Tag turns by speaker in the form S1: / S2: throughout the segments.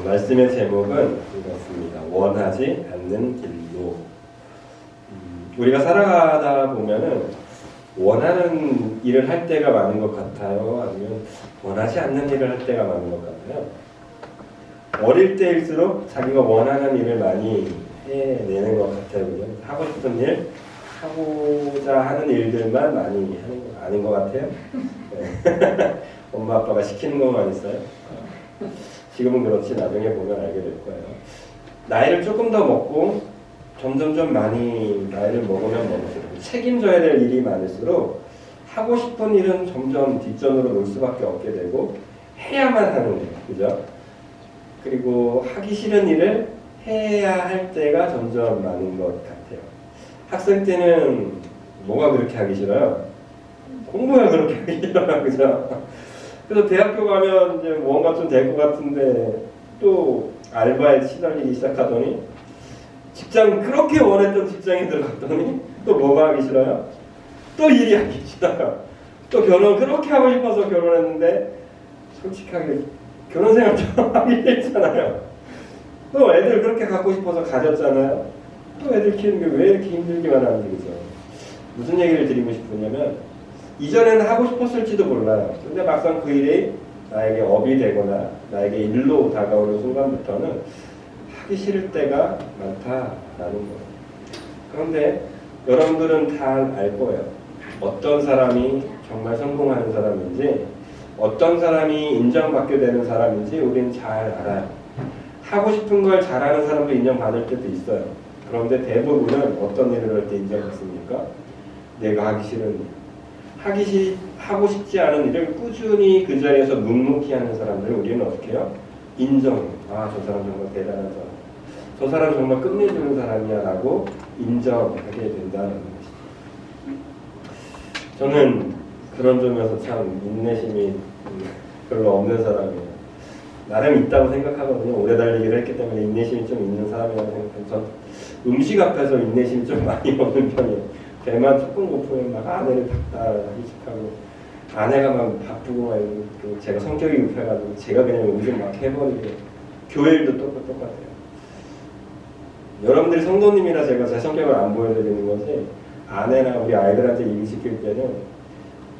S1: 말씀의 제목은 이렇습니다. 원하지 않는 길로. 우리가 살아가다 보면은 원하는 일을 할 때가 많은 것 같아요? 아니면 원하지 않는 일을 할 때가 많은 것 같아요? 어릴 때일수록 자기가 원하는 일을 많이 해내는 것 같아요. 그죠? 하고 싶은 일, 하고자 하는 일들만 많이 하는 거 아닌 것 같아요? 네. 엄마 아빠가 시키는 것만 있어요? 지금은 그렇지 나중에 보면 알게 될 거예요. 나이를 조금 더 먹고 점점점 많이 나이를 먹으면 먹을수록 책임져야 될 일이 많을수록 하고 싶은 일은 점점 뒷전으로 놓을 수밖에 없게 되고 해야만 하는 일, 그죠? 그리고 하기 싫은 일을 해야 할 때가 점점 많은 것 같아요. 학생 때는 뭐가 그렇게 하기 싫어요? 공부가 그렇게 하기 싫어요, 그죠? 그래서 대학교 가면 이제 뭔가 좀 될 것 같은데 또 알바에 시달리기 시작하더니 직장 그렇게 원했던 직장에 들어갔더니 또 뭐가 하기 싫어요? 또 일이 하기 싫어요. 또 결혼 그렇게 하고 싶어서 결혼했는데 솔직하게 결혼 생활 좀 하기 싫잖아요. 또 애들 그렇게 갖고 싶어서 가졌잖아요. 또 애들 키우는 게 왜 이렇게 힘들기만 하는지, 그죠? 무슨 얘기를 드리고 싶으냐면 이전에는 하고 싶었을지도 몰라요. 근데 막상 그 일이 나에게 업이 되거나 나에게 일로 다가오는 순간부터는 하기 싫을 때가 많다라는 거예요. 그런데 여러분들은 다 알 거예요. 어떤 사람이 정말 성공하는 사람인지 어떤 사람이 인정받게 되는 사람인지 우리는 잘 알아요. 하고 싶은 걸 잘하는 사람도 인정받을 때도 있어요. 그런데 대부분은 어떤 일을 할 때 인정받습니까? 내가 하기 싫은 일. 하고 싶지 않은 일을 꾸준히 그 자리에서 묵묵히 하는 사람들을 우리는 어떻게 해요? 인정해요. 아, 저 사람 정말 대단한 사람. 저 사람 정말 끝내주는 사람이야 라고 인정하게 된다는 것이죠. 저는 그런 점에서 참 인내심이 별로 없는 사람이에요. 나름 있다고 생각하거든요. 오래 달리기를 했기 때문에 인내심이 좀 있는 사람이라고 생각해요. 전 음식 앞에서 인내심이 좀 많이 없는 편이에요. 배만 조금 고프면 막 아내를 닥달하기 시작하고 아내가 막 바쁘고 막 이러고 제가 성격이 급해가지고 제가 그냥 음식 막 해버리고 교회 일도 똑같아요. 여러분들이 성도님이라 제가 제 성격을 안 보여드리는 거지 아내나 우리 아이들한테 일을 시킬 때는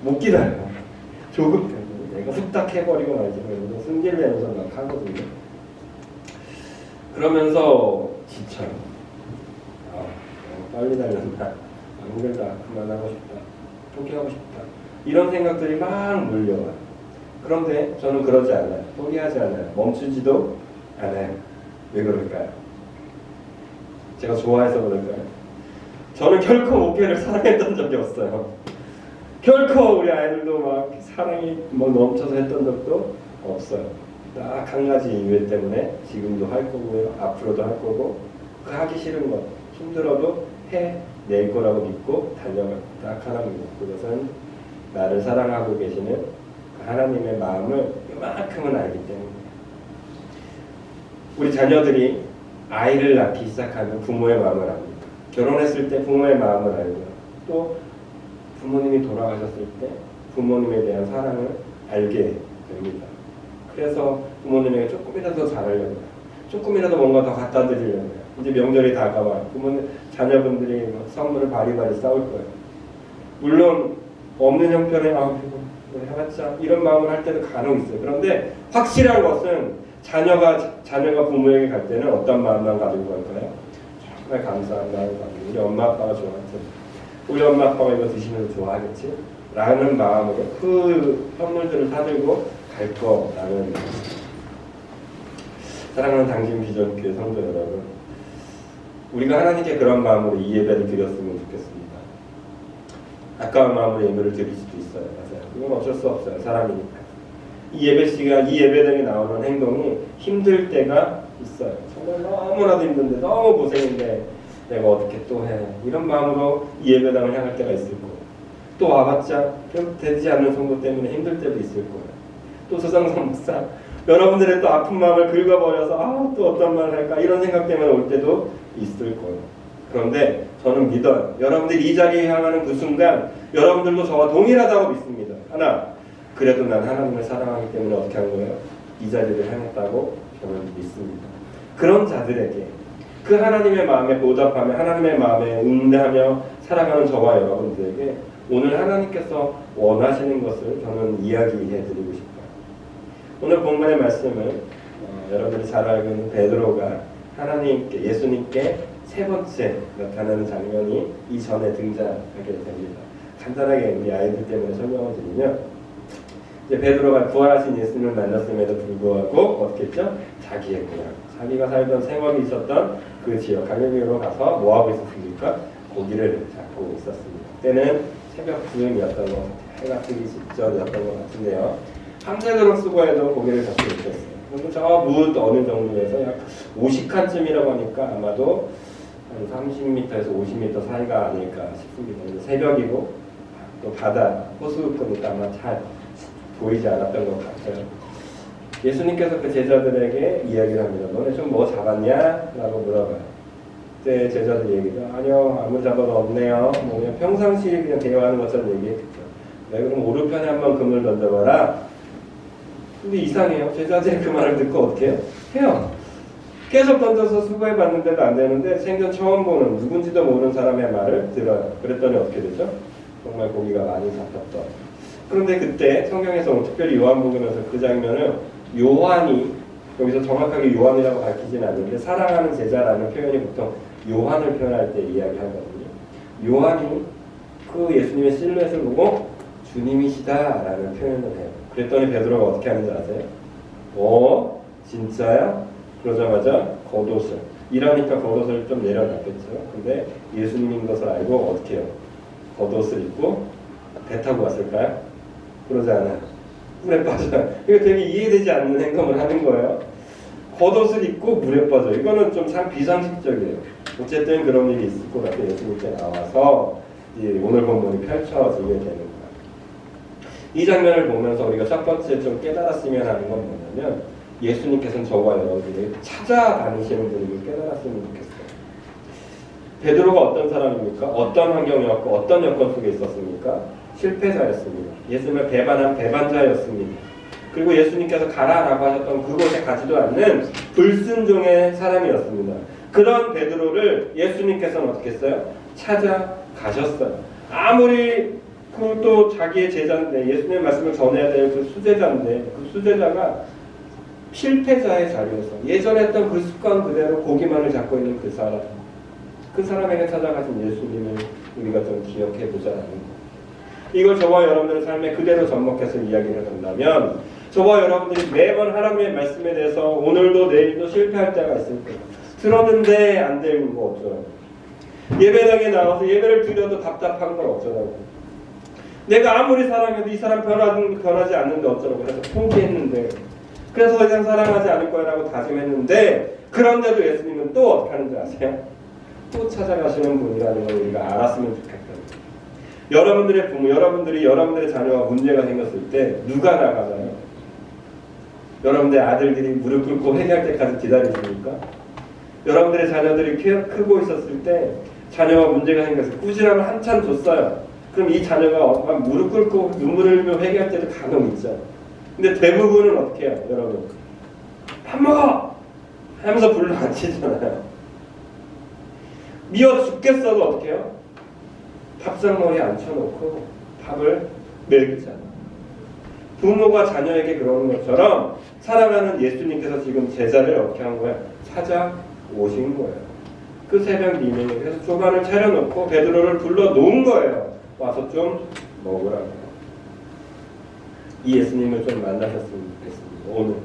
S1: 못 기다려요. 조급해요. 내가 후딱 해버리고 말지 그러면서 승질 내면서 막 하거든요. 그러면서 지쳐요. 빨리 달렸나. 힘들다, 그만하고 싶다, 포기하고 싶다 이런 생각들이 막 몰려와요. 그런데 저는 그러지 않아요. 포기하지 않아요. 멈추지도 않아요. 왜 그럴까요? 제가 좋아해서 그럴까요? 저는 결코 목회를 사랑했던 적이 없어요. 결코 우리 아이들도 막 사랑이 뭐 넘쳐서 했던 적도 없어요. 딱 한 가지 이유 때문에 지금도 할 거고요. 앞으로도 할 거고 그 하기 싫은 것 힘들어도 해낼 거라고 믿고 달려갈 딱 하나입니다. 그것은 나를 사랑하고 계시는 그 하나님의 마음을 이만큼은 알기 때문에 우리 자녀들이 아이를 낳기 시작하면 부모의 마음을 압니다. 결혼했을 때 부모의 마음을 알고요. 또 부모님이 돌아가셨을 때 부모님에 대한 사랑을 알게 됩니다. 그래서 부모님에게 조금이라도 더 잘하려고 해요. 조금이라도 뭔가 더 갖다 드리려고 해요. 이제 명절이 다가와요. 부모님, 자녀분들이 선물을 바리바리 싸울 거예요. 물론 없는 형편에 해봤자 이런 마음을 할 때도 간혹 있어요. 그런데 확실한 것은 자녀가 부모에게 갈 때는 어떤 마음만 가지고 갈까요? 정말 감사한 마음을 가지고 우리 엄마 아빠가 좋아하지. 우리 엄마 아빠가 이거 드시면 좋아하겠지? 라는 마음으로 그 선물들을 사들고 갈 거라는 사랑하는 당신 비전교회 성도 여러분, 우리가 하나님께 그런 마음으로 이 예배를 드렸으면 좋겠습니다. 아까운 마음으로 예배를 드릴 수도 있어요. 맞아요. 그건 어쩔 수 없어요. 사람이니까. 이 예배당에 나오는 행동이 힘들 때가 있어요. 정말 너무나도 힘든데 너무 고생인데 내가 어떻게 또 해. 이런 마음으로 이 예배당을 향할 때가 있을 거예요. 또 와봤자 결국 되지 않는 성도 때문에 힘들 때도 있을 거예요. 또 서상선 목사 여러분들의 또 아픈 마음을 긁어버려서 또 어떤 말을 할까 이런 생각 때문에 올 때도 있을 거예요. 그런데 저는 믿어요. 여러분들이 이 자리에 향하는 그 순간 여러분들도 저와 동일하다고 믿습니다. 하나, 그래도 난 하나님을 사랑하기 때문에 어떻게 한 거예요? 이 자리를 향했다고 저는 믿습니다. 그런 자들에게 그 하나님의 마음에 보답하며 하나님의 마음에 응대하며 살아가는 저와 여러분들에게 오늘 하나님께서 원하시는 것을 저는 이야기해드리고 싶어요. 오늘 본문의 말씀은 여러분들이 잘 알고 있는 베드로가 하나님께 예수님께 세 번째 나타나는 장면이 이전에 등장하게 됩니다. 간단하게 우리 아이들 때문에 설명을 드리면 이제 베드로가 부활하신 예수님을 만났음에도 불구하고 어떻게 했죠? 자기의 고향, 자기가 살던 생업이 있었던 그 지역 갈릴리로 가서 뭐 하고 있었습니까? 고기를 잡고 있었습니다. 그때는 새벽 즈음이었던 것 같아요. 해가 뜨기 직전이었던 것 같은데요. 밤새도록 수고해도 고기를 잡지 못했어요. 그리고 저 무드 어느 정도에서 약 50칸쯤이라고 하니까 아마도 한 30m에서 50m 사이가 아닐까 싶습니다. 새벽이고 또 바다, 호수급이니까 아마 잘 보이지 않았던 것 같아요. 예수님께서 그 제자들에게 이야기를 합니다. 너네 좀 뭐 잡았냐? 라고 물어봐요. 그때 제자들 얘기가 아니요 아무 잡아도 없네요. 뭐 그냥 평상시 그냥 대화하는 것처럼 얘기했겠죠. 네, 그럼 오른편에 한번 금을 던져봐라. 근데 이상해요. 제자들이 그 말을 듣고 어떻게 해요? 해요. 계속 던져서 수고해봤는데도 안 되는데 생전 처음 보는 누군지도 모르는 사람의 말을 들어요. 그랬더니 어떻게 되죠? 정말 고기가 많이 잡혔던. 그런데 그때 성경에서 특별히 요한복음에서 그 장면을 요한이 여기서 정확하게 요한이라고 밝히지는 않는데 사랑하는 제자라는 표현이 보통 요한을 표현할 때 이야기하거든요. 요한이 그 예수님의 실루엣을 보고 주님이시다라는 표현을 해요. 그랬더니 베드로가 어떻게 하는지 아세요? 진짜야? 그러자마자 겉옷을 이러니까 겉옷을 좀 내려놨겠죠. 근데 예수님인 것을 알고 어떻게 해요? 겉옷을 입고 배 타고 왔을까요? 그러지 않아요. 물에 빠져요. 이거 되게 이해되지 않는 행동을 하는 거예요. 겉옷을 입고 물에 빠져. 이거는 좀 비상식적이에요. 어쨌든 그런 일이 있을 것 같아요. 예수님께 나와서 오늘 본문이 펼쳐지게 되는 거예요. 이 장면을 보면서 우리가 첫 번째 좀 깨달았으면 하는 건 뭐냐면 예수님께서는 저와 여러분들이 찾아다니시는 분임을 깨달았으면 좋겠어요. 베드로가 어떤 사람입니까? 어떤 환경이었고 어떤 여건 속에 있었습니까? 실패자였습니다. 예수님을 배반한 배반자였습니다. 그리고 예수님께서 가라라고 하셨던 그곳에 가지도 않는 불순종의 사람이었습니다. 그런 베드로를 예수님께서는 어떻게 했어요? 찾아가셨어요. 아무리 또 자기의 제자인데 예수님의 말씀을 전해야 될 그 수제자인데 그 수제자가 실패자의 자리에서 예전에 했던 그 습관 그대로 고기만을 잡고 있는 그 사람에게 찾아가신 예수님을 우리가 좀 기억해 보자라는 거. 이걸 저와 여러분들의 삶에 그대로 접목해서 이야기를 한다면 저와 여러분들이 매번 하나님의 말씀에 대해서 오늘도 내일도 실패할 때가 있을 거예요. 들었는데 안 되는 거 어쩌라고. 예배당에 나와서 예배를 드려도 답답한 걸 어쩌라고. 내가 아무리 사랑해도 이 사람 변하지 않는데 어쩌라고. 그래서 포기했는데 그래서 더 이상 사랑하지 않을 거라고 다짐했는데 그런데도 예수님은 또 어떻게 하는지 아세요? 또 찾아가시는 분이라는 걸 우리가 알았으면 좋겠다. 여러분들의 부모, 여러분들의 자녀와 문제가 생겼을 때 누가 나가나요? 여러분들의 아들들이 무릎 꿇고 회개할 때까지 기다리십니까? 여러분들의 자녀들이 크고 있었을 때 자녀와 문제가 생겼을 때 꾸지람을 한참 줬어요. 그럼 이 자녀가 무릎 꿇고 눈물을 흘리며 회개할 때도 간혹 있죠. 근데 대부분은 어떻게 해요, 여러분? 밥 먹어! 하면서 불러 앉히잖아요. 미워 죽겠어도 어떻게 해요? 밥상머리에 앉혀놓고 밥을 먹이잖아. 부모가 자녀에게 그러는 것처럼 사랑하는 예수님께서 지금 제자를 어떻게 한 거예요? 찾아오신 거예요. 그 새벽 미명에 그래서 조반을 차려놓고 베드로를 불러 놓은 거예요. 와서 좀 먹으라고. 이 예수님을 좀 만나셨으면 좋겠습니다. 오늘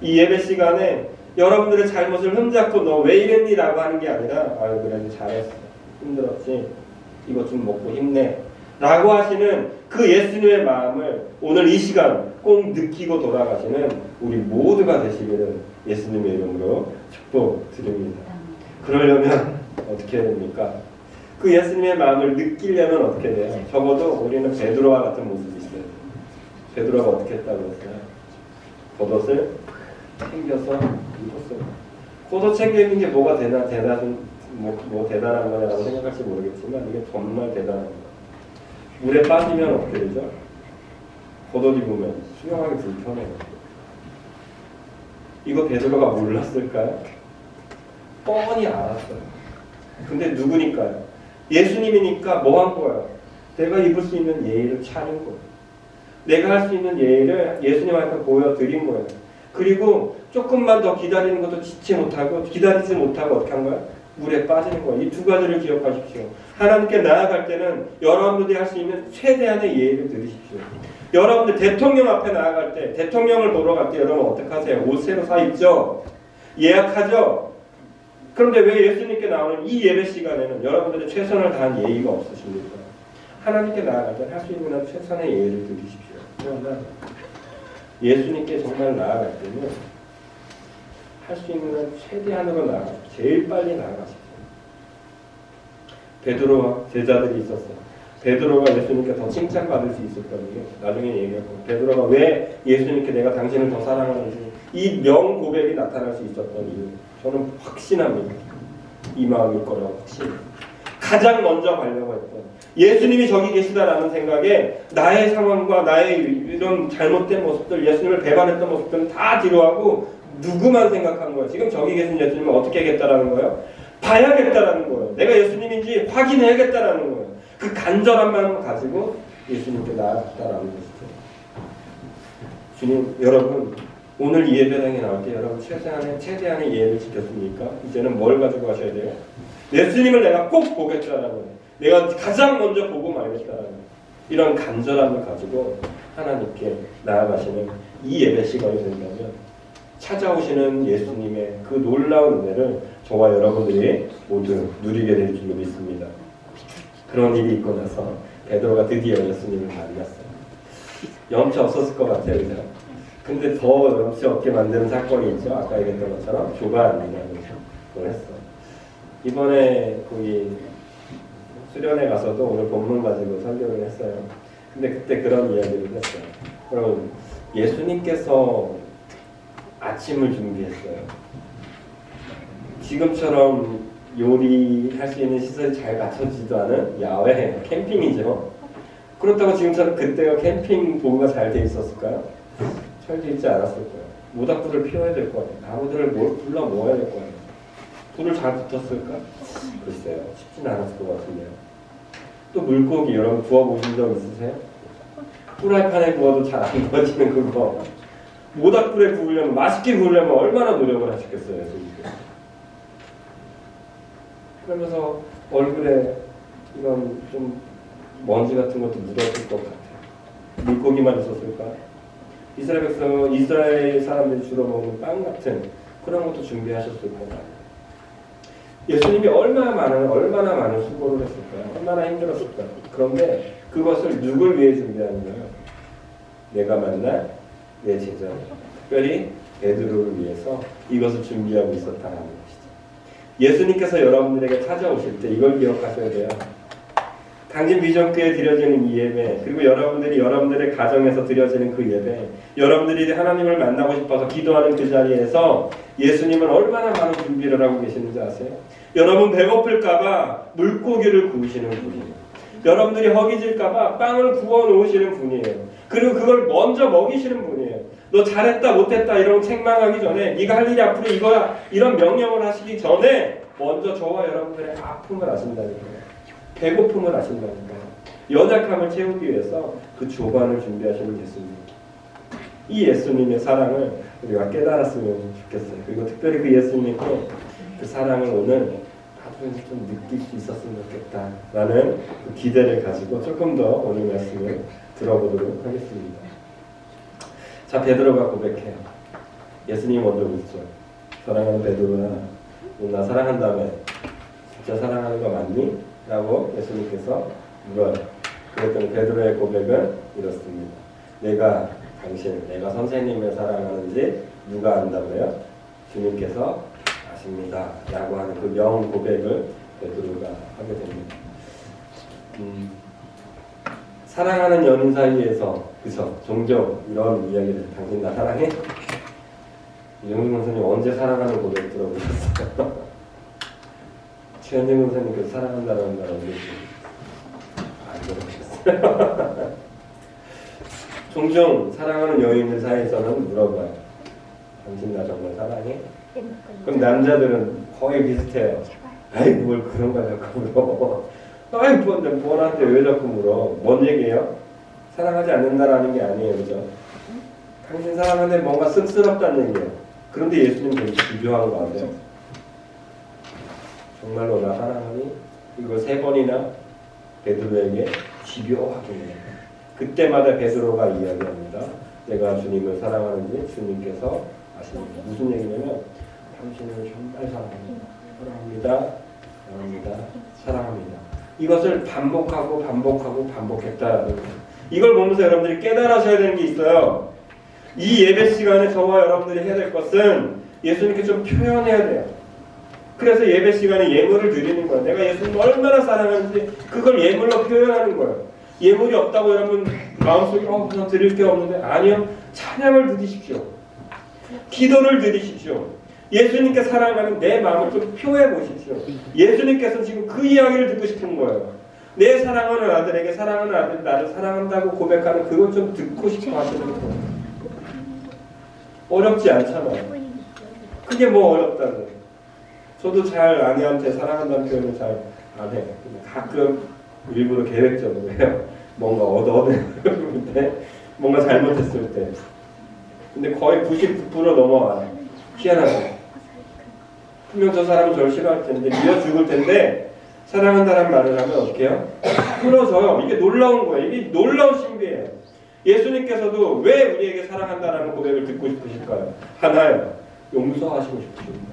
S1: 이 예배 시간에 여러분들의 잘못을 흠잡고 너 왜 이랬니? 라고 하는 게 아니라 아유 그래 잘했어. 힘들었지. 이것 좀 먹고 힘내. 라고 하시는 그 예수님의 마음을 오늘 이 시간 꼭 느끼고 돌아가시는 우리 모두가 되시기를 예수님의 이름으로 축복드립니다. 그러려면 어떻게 해야 됩니까? 그 예수님의 마음을 느끼려면 어떻게 돼요? 적어도 우리는 베드로와 같은 모습이 있어요. 베드로가 어떻게 했다고 했어요? 겉옷을 챙겨서 입었어요. 겉옷 챙겨 입는 게 뭐가 대단한 거냐라고 생각할지 모르겠지만 이게 정말 대단한 거예요. 물에 빠지면 어떻게 되죠? 겉옷 입으면 수영하기 불편해요. 이거 베드로가 몰랐을까요? 뻔히 알았어요. 근데 누구니까요? 예수님이니까 뭐 한 거예요? 내가 입을 수 있는 예의를 차린 거예요. 내가 할 수 있는 예의를 예수님한테 보여드린 거예요. 그리고 조금만 더 기다리는 것도 기다리지 못하고 어떻게 한 거야? 물에 빠지는 거예요. 이 두 가지를 기억하십시오. 하나님께 나아갈 때는 여러분들이 할 수 있는 최대한의 예의를 드리십시오. 여러분들 대통령 앞에 나아갈 때, 대통령을 보러 갈 때 여러분 어떻게 하세요? 옷 새로 사 입죠? 예약하죠? 그런데 왜 예수님께 나오는 이 예배 시간에는 여러분들이 최선을 다한 예의가 없으십니까? 하나님께 나아갈 때 할 수 있는 한 최선의 예의를 드리십시오. 그러나 예수님께 정말 나아갈 때는 할 수 있는 한 최대한으로 나아가십시오. 제일 빨리 나아가십시오. 베드로와 제자들이 있었어요. 베드로가 예수님께 더 칭찬받을 수 있었던 게 나중에 얘기할 거예요. 베드로가 왜 예수님께 내가 당신을 더 사랑하는지 이 명고백이 나타날 수 있었던 이유, 저는 확신합니다. 이 마음일 거라고 확신해요. 가장 먼저 가려고 했던 예수님이 저기 계시다라는 생각에 나의 상황과 나의 이런 잘못된 모습들, 예수님을 배반했던 모습들은 다 뒤로하고 누구만 생각한 거예요? 지금 저기 계신 예수님을 어떻게 하겠다라는 거예요? 봐야겠다라는 거예요. 내가 예수님인지 확인해야겠다라는 거예요. 그 간절한 마음을 가지고 예수님께 나아갔다라는 것이죠. 주님, 여러분 오늘 이 예배당에 나올 때 여러분 최대한의 예를 지켰습니까? 이제는 뭘 가지고 가셔야 돼요? 예수님을 내가 꼭 보겠다라는 거예요. 내가 가장 먼저 보고 말겠다라는 이런 간절함을 가지고 하나님께 나아가시는 이 예배 시간이 된다면 찾아오시는 예수님의 그 놀라운 은혜를 저와 여러분들이 모두 누리게 될 줄로 믿습니다. 그런 일이 있고 나서 베드로가 드디어 예수님을 만났어요. 염치 없었을 것 같아요. 그죠? 근데 더 염치 없게 만드는 사건이 있죠. 아까 얘기했던 것처럼 교반이라는 걸 했어. 이번에 거기 수련회 가서도 오늘 본문 가지고 설교를 했어요. 근데 그때 그런 이야기를 했어요. 그럼 예수님께서 아침을 준비했어요. 지금처럼 요리할 수 있는 시설이 잘 갖춰지지도 않은 야외 캠핑이죠. 그렇다고 지금처럼 그때가 캠핑 도구가 잘 돼 있었을까요? 잘 돼 있지 않았을 거예요. 모닥불을 피워야 될 거예요. 나무들을 불러 모아야 될 거예요. 불을 잘 붙었을까? 글쎄요. 쉽진 않았을 것 같은데요. 또 물고기 여러분 구워보신 적 있으세요? 프라이팬에 구워도 잘 안 구워지는 그거. 모닥불에 구우려면, 맛있게 구우려면 얼마나 노력을 하셨겠어요. 그러면서 얼굴에 이런 좀 먼지 같은 것도 묻었을 것 같아요. 물고기만 있었을까? 이스라엘 사람들이 주로 먹는 빵 같은 그런 것도 준비하셨을 것 같아요. 예수님이 얼마나 많은 수고를 했을까요? 얼마나 힘들었을까요? 그런데 그것을 누굴 위해 준비하는 거예요? 내가 만날 내 제자, 특별히 베드로를 위해서 이것을 준비하고 있었다는 것이죠. 예수님께서 여러분들에게 찾아오실 때 이걸 기억하셔야 돼요. 당진 비전교회에 드려지는 이 예배, 그리고 여러분들의 가정에서 드려지는 그 예배, 여러분들이 하나님을 만나고 싶어서 기도하는 그 자리에서 예수님은 얼마나 많은 준비를 하고 계시는지 아세요? 여러분 배고플까봐 물고기를 구우시는 분이에요. 여러분들이 허기질까봐 빵을 구워 놓으시는 분이에요. 그리고 그걸 먼저 먹이시는 분이에요. 너 잘했다 못했다 이런 책망하기 전에 네가 할 일이 앞으로 이거야 이런 명령을 하시기 전에 먼저 저와 여러분들의 아픔을 아신다니까요. 배고픔을 아신다니까요. 연약함을 채우기 위해서 그 조반을 준비하시는 예수님. 이 예수님의 사랑을 우리가 깨달았으면 좋겠어요. 그리고 특별히 그 예수님의 그 사랑을 오늘 아주 좀 느낄 수 있었으면 좋겠다라는 그 기대를 가지고 조금 더 오늘 말씀을 들어보도록 하겠습니다. 자, 베드로가 고백해요. 예수님 먼저 묻죠. 사랑하는 베드로야, 너 나 사랑한다며 진짜 사랑하는 거 맞니? 라고 예수님께서 물어요. 그랬더니 베드로의 고백은 이렇습니다. 내가 선생님을 사랑하는지 누가 안다고요? 주님께서 아십니다. 라고 하는 그 명 고백을 베드로가 하게 됩니다. 사랑하는 연인 사이에서 그쵸? 종종 이런 이야기를 당신 나 사랑해? 이영준 선생님 언제 사랑하는 고백 들어보셨어요? 최현정 선생님께서 사랑한다는 말 언제 안 들어보셨어요? 종종 사랑하는 연인들 사이에서는 물어봐요. 당신 나 정말 사랑해? 그럼 남자들은 거의 비슷해요. 아이 뭘 그런 거 자꾸 물어. 아이 뭐한테 왜 자꾸 물어. 뭔 얘기예요? 사랑하지 않는다라는 게 아니에요. 그죠? 당신 사랑하는데 뭔가 씁쓸없다는 얘기예요. 그런데 예수님 되게 집요한 거 같아요. 정말로 나 사랑하니? 이걸 3번이나 베드로에게 집요하게 해요. 그때마다 베드로가 이야기합니다. 내가 주님을 사랑하는지 주님께서 아십니다. 무슨 얘기냐면 당신을 정말 사랑합니다. 사랑합니다. 이것을 반복했다. 이걸 보면서 여러분들이 깨달으셔야 되는 게 있어요. 이 예배 시간에 저와 여러분들이 해야 될 것은 예수님께 좀 표현해야 돼요. 그래서 예배 시간에 예물을 드리는 거예요. 내가 예수님을 얼마나 사랑하는지 그걸 예물로 표현하는 거예요. 예물이 없다고 여러분 마음속에 그냥 드릴 게 없는데 아니요. 찬양을 드리십시오. 기도를 드리십시오. 예수님께 사랑하는 내 마음을 좀 표해 보십시오. 예수님께서는 지금 그 이야기를 듣고 싶은 거예요. 내 사랑하는 아들에게 사랑하는 아들이 나를 사랑한다고 고백하는 그걸 좀 듣고 싶어 하시는 거예요. 어렵지 않잖아요. 그게 뭐 어렵다고. 저도 잘 아내한테 사랑한다는 표현을 잘 안 해요. 가끔 일부러 계획적으로 해요. 뭔가 얻어내는데 뭔가 잘못했을 때. 근데 거의 99% 넘어와요. 희한하게. 분명 저 사람은 저를 싫어할 텐데 미워 죽을 텐데 사랑한다는 말을 하면 어떻게 해요? 끊어져요. 이게 놀라운 거예요. 이게 놀라운 신비예요. 예수님께서도 왜 우리에게 사랑한다라는 고백을 듣고 싶으실까요? 하나예요. 용서하시고 싶으십니다.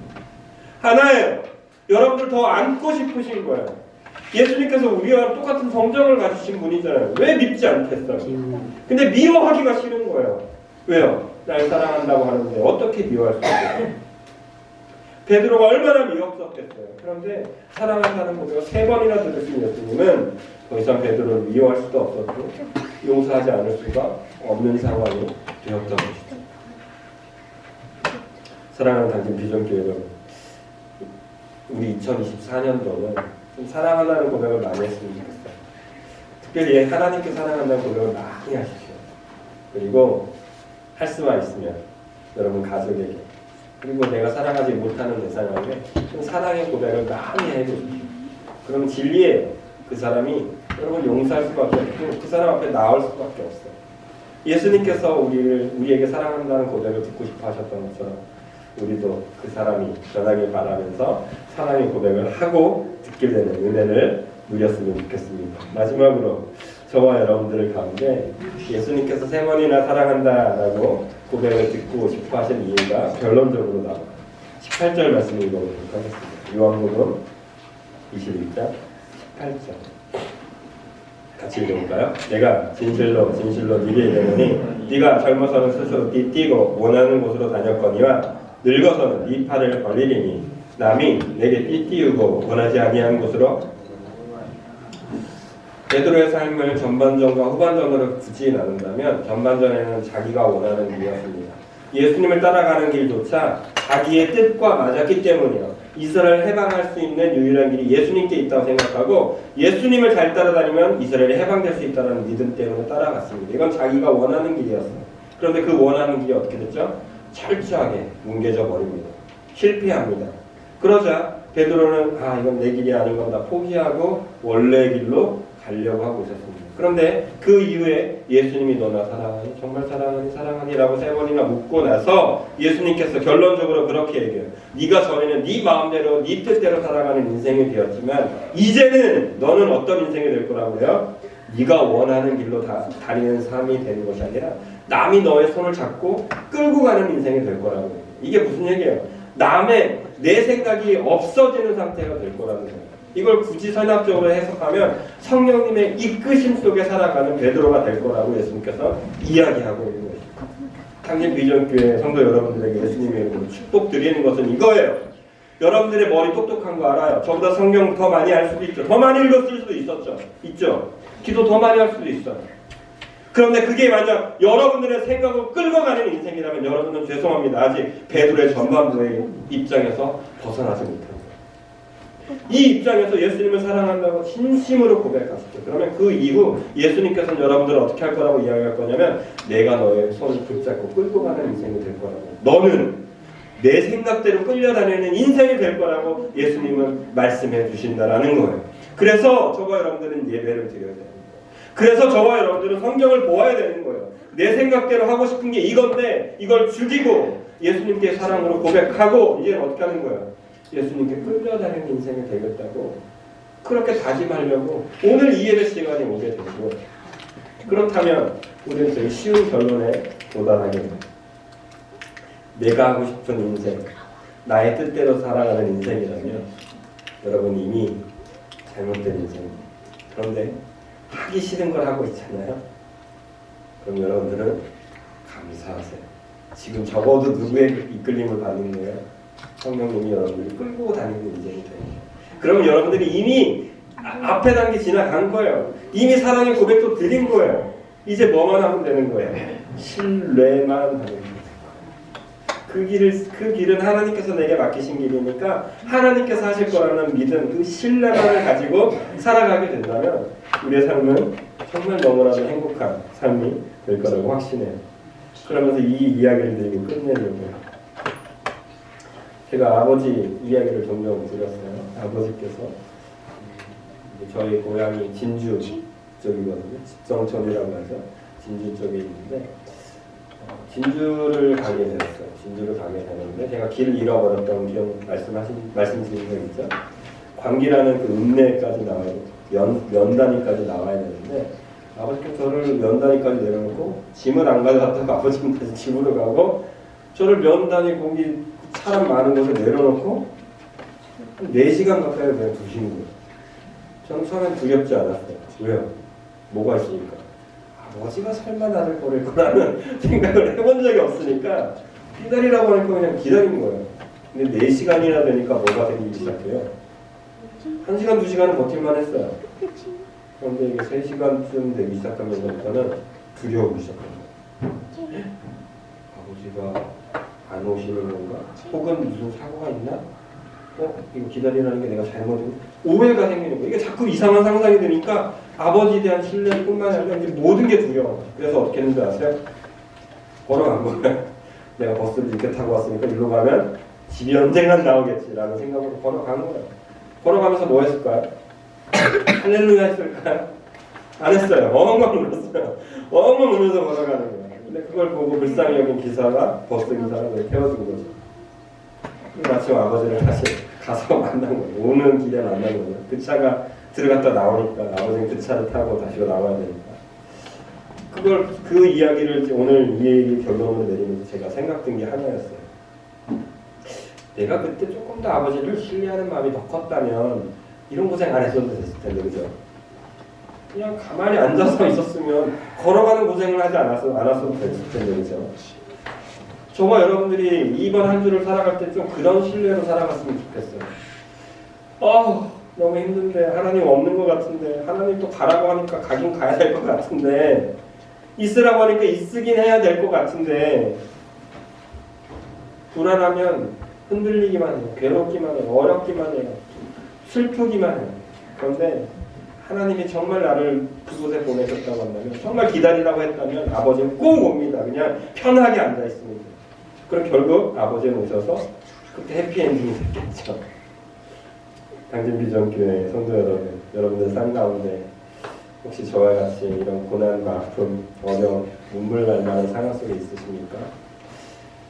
S1: 하나예요. 여러분들 더 안고 싶으신 거예요. 예수님께서 우리와 똑같은 성정을 가지신 분이잖아요. 왜 믿지 않겠어요? 근데 미워하기가 싫은 거예요. 왜요? 날 사랑한다고 하는데 어떻게 미워할 수 있어요? 베드로가 얼마나 미웠었겠어요. 그런데 사랑한다는 고백을 3번이나 들으신 예수님은 더 이상 베드로를 미워할 수도 없었고 용서하지 않을 수가 없는 상황이 되었던 것이죠. 사랑하는 당신 비전교회 여러분, 우리 2024년도는 좀 사랑한다는 고백을 많이 했으면 좋겠어요. 특별히 하나님께 사랑한다는 고백을 많이 하십시오. 그리고 할 수만 있으면 여러분 가족에게 그리고 내가 사랑하지 못하는 대상에게 좀 사랑의 고백을 많이 해보십시오. 그럼 진리예요. 그 사람이 여러분 용서할 수밖에 없고 그 사람 앞에 나올 수밖에 없어요. 예수님께서 우리에게 사랑한다는 고백을 듣고 싶어 하셨던 것처럼 우리도 그 사람이 변하길 바라면서 사랑의 고백을 하고 듣게 되는 은혜를 누렸으면 좋겠습니다. 마지막으로 저와 여러분들 가운데 예수님께서 3번이나 사랑한다라고 고백을 듣고 싶어 하신 이유가 결론적으로 나와요. 18절 말씀 읽어보도록 하겠습니다. 요한복음 21장 18절 같이 읽어볼까요? 내가 진실로 네게 이르노니 네가 젊어서는 스스로 뛰고 원하는 곳으로 다녔거니와 늙어서는 네 팔을 벌리리니 남이 내게 띠띠우고 원하지 아니한 곳으로. 베드로의 삶을 전반전과 후반전으로 굳이 나눈다면 전반전에는 자기가 원하는 길이었습니다. 예수님을 따라가는 길조차 자기의 뜻과 맞았기 때문이요. 이스라엘을 해방할 수 있는 유일한 길이 예수님께 있다고 생각하고 예수님을 잘 따라다니면 이스라엘이 해방될 수 있다는 믿음 때문에 따라갔습니다. 이건 자기가 원하는 길이었어요. 그런데 그 원하는 길이 어떻게 됐죠? 철저하게 뭉개져 버립니다. 실패합니다. 그러자 베드로는 이건 내 길이 아닌 겁니다. 포기하고 원래의 길로 가려고 하고 있었습니다. 그런데 그 이후에 예수님이 너나 사랑하니? 정말 사랑하니? 사랑하니? 라고 3번이나 묻고 나서 예수님께서 결론적으로 그렇게 얘기해요. 네가 전에는 네 마음대로 네 뜻대로 살아가는 인생이 되었지만 이제는 너는 어떤 인생이 될 거라고 해요? 네가 원하는 길로 다니는 삶이 되는 것이 아니라 남이 너의 손을 잡고 끌고 가는 인생이 될 거라고 해요. 이게 무슨 얘기예요? 남의 내 생각이 없어지는 상태가 될 거라는 거예요. 이걸 굳이 선합적으로 해석하면 성령님의 이끄심 속에 살아가는 베드로가 될 거라고 예수님께서 이야기하고 있는 것입니다. 당진 비전교회 성도 여러분들에게 예수님의 이름으로 축복 드리는 것은 이거예요. 여러분들의 머리 똑똑한 거 알아요. 저보다 성경 더 많이 알 수도 있죠. 더 많이 읽었을 수도 있죠. 기도 더 많이 할 수도 있어요. 그런데 그게 만약 여러분들의 생각을 끌고 가는 인생이라면 여러분은 죄송합니다. 아직 베드로의 전반부의 입장에서 벗어나지 못합니다. 이 입장에서 예수님을 사랑한다고 진심으로 고백하시죠. 그러면 그 이후 예수님께서는 여러분들을 어떻게 할 거라고 이야기할 거냐면 내가 너의 손을 붙잡고 끌고 가는 인생이 될 거라고. 너는 내 생각대로 끌려다니는 인생이 될 거라고 예수님은 말씀해 주신다라는 거예요. 그래서 저와 여러분들은 예배를 드려야 되는 거예요. 그래서 저와 여러분들은 성경을 보아야 되는 거예요. 내 생각대로 하고 싶은 게 이건데 이걸 죽이고 예수님께 사랑으로 고백하고 이제는 어떻게 하는 거예요? 예수님께 끌려다니는 인생이 되겠다고 그렇게 다짐하려고 오늘 이 예배 시간에 오게 되고, 그렇다면 우리는 되게 쉬운 결론에 도달하게 됩니다. 내가 하고 싶은 인생, 나의 뜻대로 살아가는 인생이라면 여러분 이미 잘못된 인생입니다. 그런데 하기 싫은 걸 하고 있잖아요. 그럼 여러분들은 감사하세요. 지금 적어도 누구의 이끌림을 받는 거예요? 성령님이 여러분들이 끌고 다니는 인생이 됩니다. 그러면 여러분들이 이미 앞에 단계 지나간 거예요. 이미 사랑의 고백도 드린 거예요. 이제 뭐만 하면 되는 거예요? 신뢰만 하면 돼요. 그 길은 하나님께서 내게 맡기신 길이니까 하나님께서 하실 거라는 믿음, 그 신뢰만을 가지고 살아가게 된다면 우리의 삶은 정말 너무나도 행복한 삶이 될 거라고 확신해요. 그러면서 이 이야기를 드리고 끝내려고요. 제가 아버지 이야기를 종종 드렸어요. 아버지께서 저희 고향이 진주 쪽이거든요. 집정촌이라고 하죠. 진주 쪽에 있는데 진주를 가게 되었어요. 진주를 가게 되는데 제가 길을 잃어버렸다고 기억 말씀드린 거 있죠. 광기라는 그 읍내까지 나와요. 면단위까지 나와야 되는데 아버지께서 저를 면단위까지 내려놓고 짐을 안 가져갔다가 아버지는 다시 집으로 가고 저를 면단위 거기 사람 많은 곳에 내려놓고 4시간 가까이 그냥 두신 거예요. 저는 처음엔 두렵지 않았어요. 왜요? 뭐가 있으니까. 아버지가 설마 나를 버릴 거라는 생각을 해본 적이 없으니까 기다리라고 하니까 그냥 기다린 거예요. 근데 4시간이나 되니까 뭐가 되기 시작해요. 1시간, 2시간은 버틸만 했어요. 그런데 이게 3시간쯤 되기 시작하면서부터는 두려움이 시작해요. 아버지가 안 오시는 건가? 혹은 무슨 사고가 있나? 이거 기다리라는 게 내가 잘못이고 오해가 생기는 거예요. 이게 자꾸 이상한 상상이 되니까 아버지에 대한 신뢰뿐만 아니라 이제 모든 게 두려워. 그래서 어떻게 했는지 아세요? 걸어간 거예요. 내가 버스를 이렇게 타고 왔으니까 일로 가면 집이 언젠간 나오겠지라는 생각으로 걸어간 거예요. 걸어가면서 뭐 했을까요? 할렐루야 했을까요? 안 했어요. 엉엉 울었어요. 엉엉 울면서 걸어가는 거예요. 근데 그걸 보고 불쌍히 여긴 기사가 버스 기사가 태워준 거죠. 마침 아버지를 다시 가서 만난 거예요. 오는 길에 만난 거예요. 그 차가 들어갔다 나오니까 아버지는 그 차를 타고 다시 나와야 되니까 그 이야기를 오늘 이 얘기 결론을 내리면서 제가 생각된 게 하나였어요. 내가 그때 조금 더 아버지를 신뢰하는 마음이 더 컸다면 이런 고생 안 했어도 됐을 텐데, 그죠? 그냥 가만히 앉아서 있었으면 걸어가는 고생을 하지 않았어도 됐을 텐데, 그죠? 저와 여러분들이 이번 한 주를 살아갈 때 좀 그런 신뢰로 살아갔으면 좋겠어요. 너무 힘든데, 하나님 없는 것 같은데, 하나님 또 가라고 하니까 가긴 가야 될 것 같은데, 있으라고 하니까 있으긴 해야 될 것 같은데, 불안하면 흔들리기만 해요. 괴롭기만 해요. 어렵기만 해요. 슬프기만 해요. 그런데 하나님이 정말 나를 그곳에 보내셨다고 한다면, 정말 기다리라고 했다면 아버지는 꼭 옵니다. 그냥 편하게 앉아있으면 돼요. 그럼 결국 아버지는 오셔서 그때 해피엔딩이 됐겠죠. 당진비전교회 성도 여러분들 삶 가운데 혹시 저와 같이 이런 고난과 아픔, 어려움, 눈물 날 만한 상황 속에 있으십니까?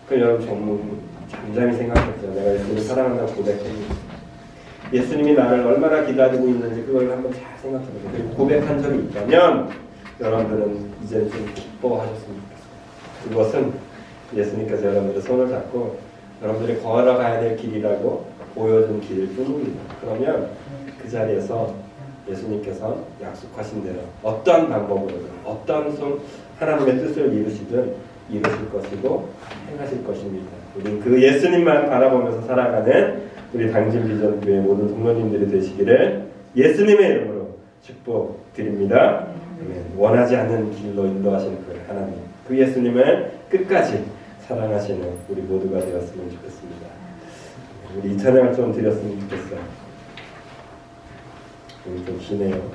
S1: 그럼 여러분 정말 잠잠히 생각했죠. 내가 예수님을 사랑한다고 고백했는지, 예수님이 나를 얼마나 기다리고 있는지 그걸 한번 잘 생각해보세요. 그리고 고백한 적이 있다면 여러분들은 이제 좀 기뻐하셨으면 좋겠어요. 그것은 예수님께서 여러분들의 손을 잡고 여러분들이 걸어가야 될 길이라고 보여준 길일 뿐입니다. 그러면 그 자리에서 예수님께서 약속하신 대로 어떠한 방법으로든 어떠한 하나님의 뜻을 이루시든 이루실 것이고 행하실 것입니다. 우리는 그 예수님만 바라보면서 살아가는 우리 당진비전교회 모든 동료님들이 되시기를 예수님의 이름으로 축복드립니다. 원하지 않는 길로 인도하시는 그 하나님, 그 예수님을 끝까지 사랑하시는 우리 모두가 되었으면 좋겠습니다. 우리 이 찬양을 좀 드렸으면 좋겠어요. 좀 기네요.